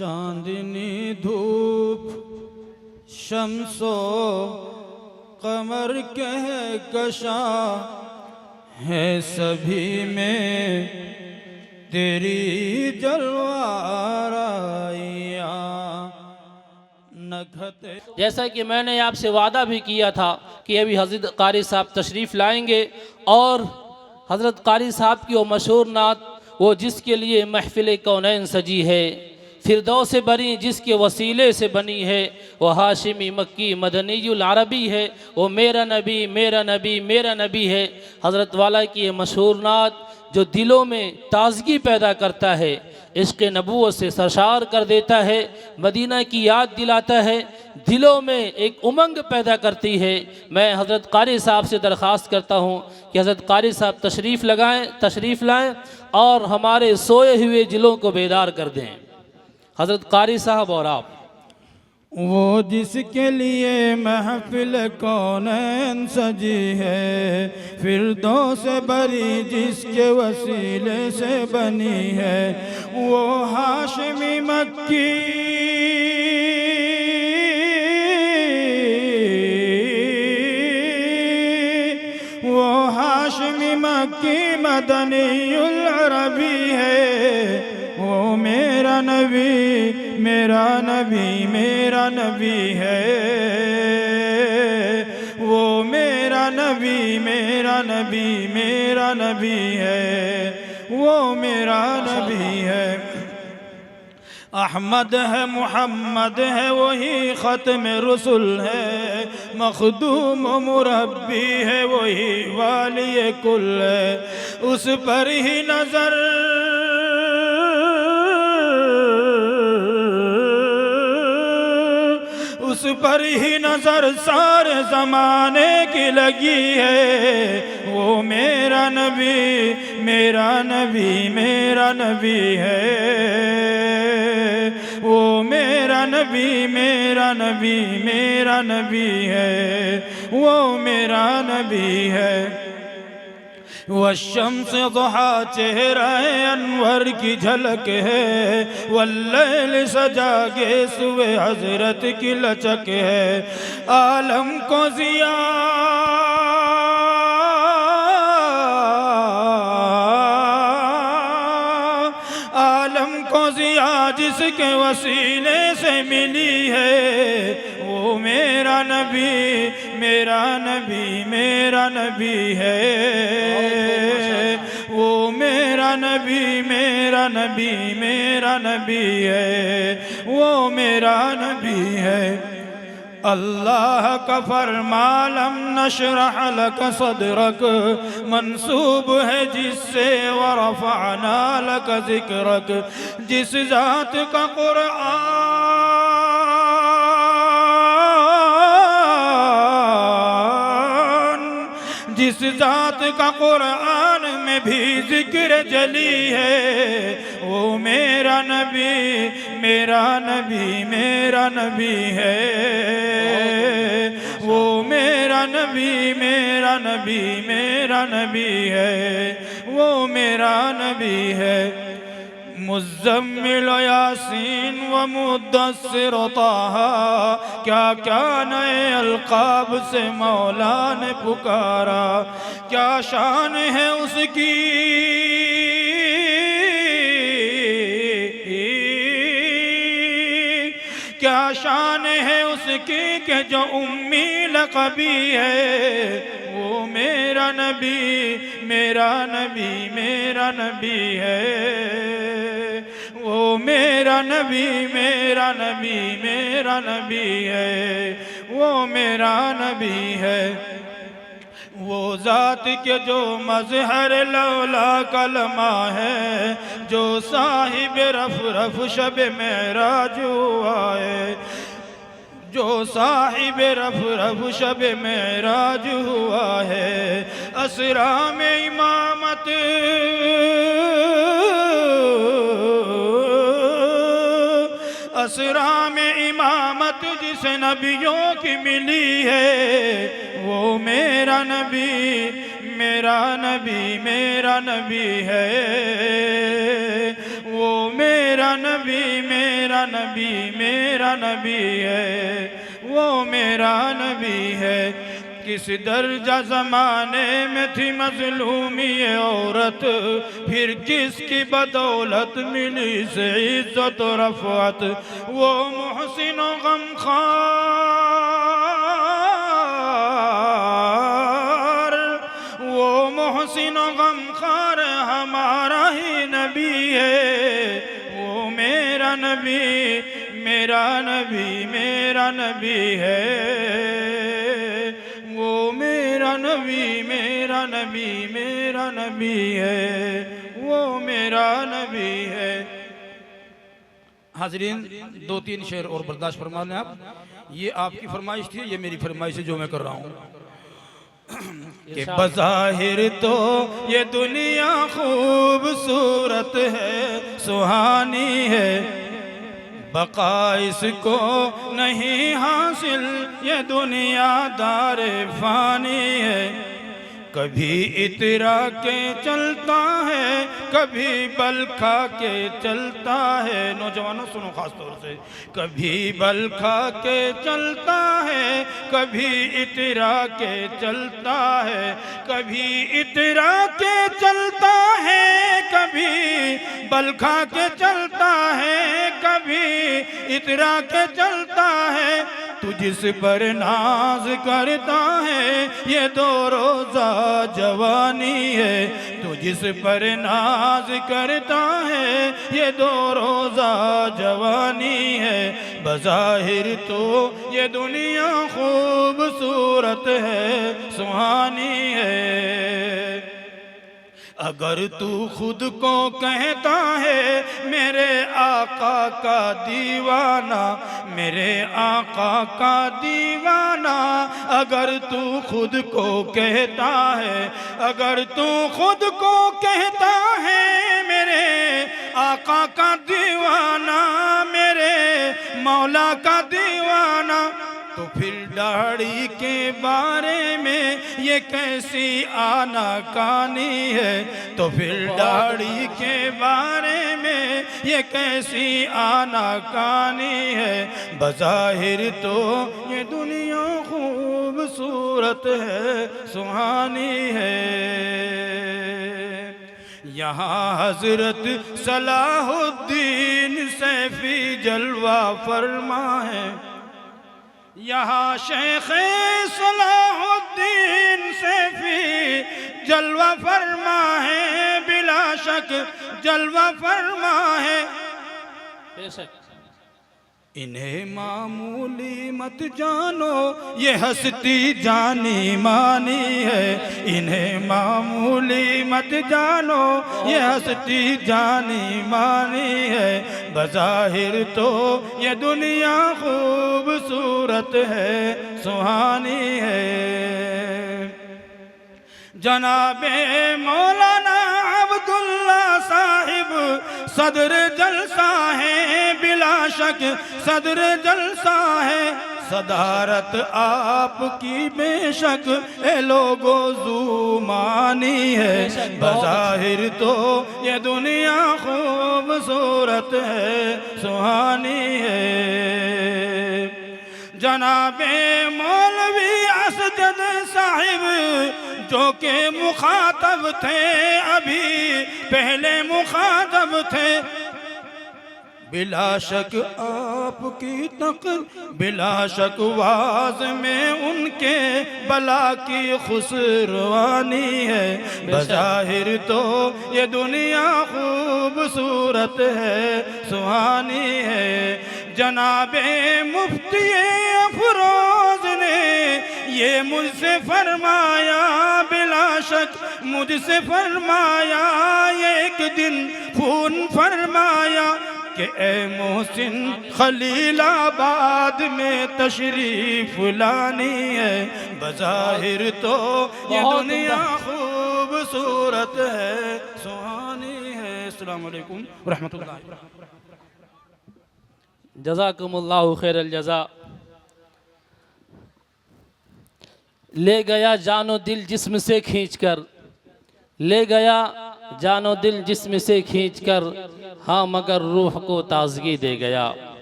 चांदनी धूप शम्सो कमर कहकशा है सभी में तेरी जलवाराइयाँ नखते। जैसा कि मैंने आपसे वादा भी किया था कि अभी हज़रत कारी साहब तशरीफ़ लाएंगे और हज़रत कारी साहब की वो मशहूर नात, वो जिसके लिए महफ़िल कौनैन सजी है, फिरदौस बनी जिसके वसीले से बनी है, वो हाशिमी मक्की मदनीयुल अरबी है, वो मेरा नबी मेरा नबी मेरा नबी है। हज़रत वाला की ये मशहूर नात जो दिलों में ताज़गी पैदा करता है, इश्क़ नबूवत से सरशार कर देता है, मदीना की याद दिलाता है, दिलों में एक उमंग पैदा करती है। मैं हज़रत कारी साहब से दरख्वास्त करता हूँ कि हज़रत कारी साहब तशरीफ़ लाएँ और हमारे सोए हुए दिलों को बेदार कर दें। हज़रत कारी साहब और आप। वो जिसके लिए महफिल कौनैन सजी है, फिरदौस बरी जिसके वसीले से बनी है, वो हाशिमी मक्की वो हाशिमी मक्की मदनीयुल अरबी है, वो मेरा नबी मेरा नबी मेरा नबी है, वो मेरा नबी मेरा नबी मेरा नबी है, वो मेरा नबी है। अहमद है मुहम्मद है वही ख़त्म रसूल है, मखदूम मुरब्बी है वही वाली कुल है, उस पर ही नज़र उस पर ही नजर सारे ज़माने की लगी है, वो मेरा नबी मेरा नबी मेरा नबी है, वो मेरा नबी मेरा नबी मेरा नबी है, वो मेरा नबी है। वशम्स दुहा चेहरा अनवर की झलक है, वल्लैल सजा के सुबह हजरत की लचक है, आलम को जिया आलम को जिया जिसके वसीले से मिली है, वो मेरा नबी मेरा नबी मेरा नबी है, वो मेरा नबी मेरा नबी मेरा नबी है, वो मेरा नबी है। अल्लाह का फरमालम नशरह लक सदरक मंसूब है जिससे वरफ़अना लक ज़िक्रक, जिस ज़ात का जिस ज़ात का कुरान में भी ज़िक्र जली है, वो मेरा नबी मेरा नबी मेरा नबी है, वो मेरा नबी मेरा नबी मेरा नबी है, वो मेरा नबी है। मुज़म्मिल यासीन व मुद्दस्सिर ताहा, क्या क्या नए अलक़ाब से मौला ने पुकारा, क्या शान है उसकी क्या शान है उसकी कि जो उम्मी लक़बी है, वो मेरा नबी मेरा नबी मेरा नबी है, वो मेरा नबी मेरा नबी मेरा नबी है, वो मेरा नबी है। वो ज़ात के जो मज़हर लौला कलमा है, जो साहिब रफ़ रफ़ शब मेराज हुआ है, जो साहिब रफ़ रफ़ शब मेराज हुआ है, असरा में इमामत असरा में इमामत जिस नबियों की मिली है, वो मेरा नबी मेरा नबी मेरा नबी है, वो मेरा नबी मेरा मेरा नबी है, वो मेरा नबी है। किस दर्जा ज़माने में थी मज़लूमी ये औरत, फिर किसकी बदौलत मिली से इज़्ज़त और रफ़अत। वो मुहसिन व गमख़ार, वो मुहसिन व गमख़ार हमारा ही नबी है। वो मेरा नबी है, वो मेरा नबी है, वो मेरा नबी है। हाज़रीन, 2-3 शेर और बर्दाश्त फरमा लें आप। ये आपकी फरमाइश थी, ये मेरी फरमाइश है जो मैं कर रहा हूँ। कि बज़ाहिर तो ये दुनिया खूबसूरत है, सुहानी है, बका इसको नहीं हासिल, ये दुनिया दारे फ़ानी है। कभी इतरा के चलता है, कभी बल खा के चलता है। नौजवानों सुनो खास तौर से, कभी बल खा के चलता है, कभी इतरा के चलता है, कभी इतरा के चलता है, कभी बल खा के चलता है, कभी इतरा के चलता है। तू जिस पर नाज करता है, ये 2 रोज़ा जवानी है। तू जिस पर नाज करता है, ये 2 रोज़ा जवानी है। बज़ाहिर तो ये दुनिया खूबसूरत है, सुहानी है। अगर तू खुद को कहता है मेरे आका का दीवाना, मेरे आका का दीवाना, अगर तू खुद को कहता है, अगर तू खुद को कहता है मेरे आका का दीवाना, मेरे मौला का दीवाना, तो फिर दाढ़ी के बारे में ये कैसी आनाकानी है। तो फिर दाढ़ी के बारे में ये कैसी आनाकानी है। बज़ाहिर तो ये दुनिया खूबसूरत है, सुहानी है। यहाँ हज़रत सलाहुद्दीन सैफ़ी जलवा फरमा है, यहाँ शेख सलाहुद्दीन सैफ़ी जलवा फरमा है, बिला शक जलवा फरमा है। इन्हें मामूली मत जानो, ये हस्ती जानी मानी है। इन्हें मामूली मत जानो, ये हस्ती जानी मानी है। बज़ाहिर तो ये दुनिया खूबसूरत है, सुहानी है। जनाबे मौलाना अब्दुल्ला साहिब सदर जलसा है, बिला शक सदर जलसा है। सदारत आपकी बेशक ए लोगो ज़ुमानी है। बज़ाहिर तो ये दुनिया खूबसूरत है, सुहानी है। जनाबे मौलवी असद साहिब जो के मुखातब थे, अभी पहले मुखातब थे, बिला शक आपकी बिला शक वाज में उनके बला की खुसरवानी है। बज़ाहिर तो ये दुनिया खूबसूरत है, सुहानी है। जनाबे मुफ्ती अफरोज ने ये मुझसे फरमाया, बिला शक मुझसे फरमाया, एक दिन फ़ोन फरमाया कि ए मोहसिन खलीलाबाद में तशरीफ लानी है। बज़ाहिर तो ये दुनिया खूबसूरत है, सुहानी है। अस्सलामु अलैकुम व रहमतुल्लाह। जज़ाकुमुल्लाहु खैरल जज़ा। ले गया जानो दिल जिस्म से खींचकर, ले गया जानो दिल जिस्म से खींचकर, हाँ मगर रूह को ताज़गी दे गया।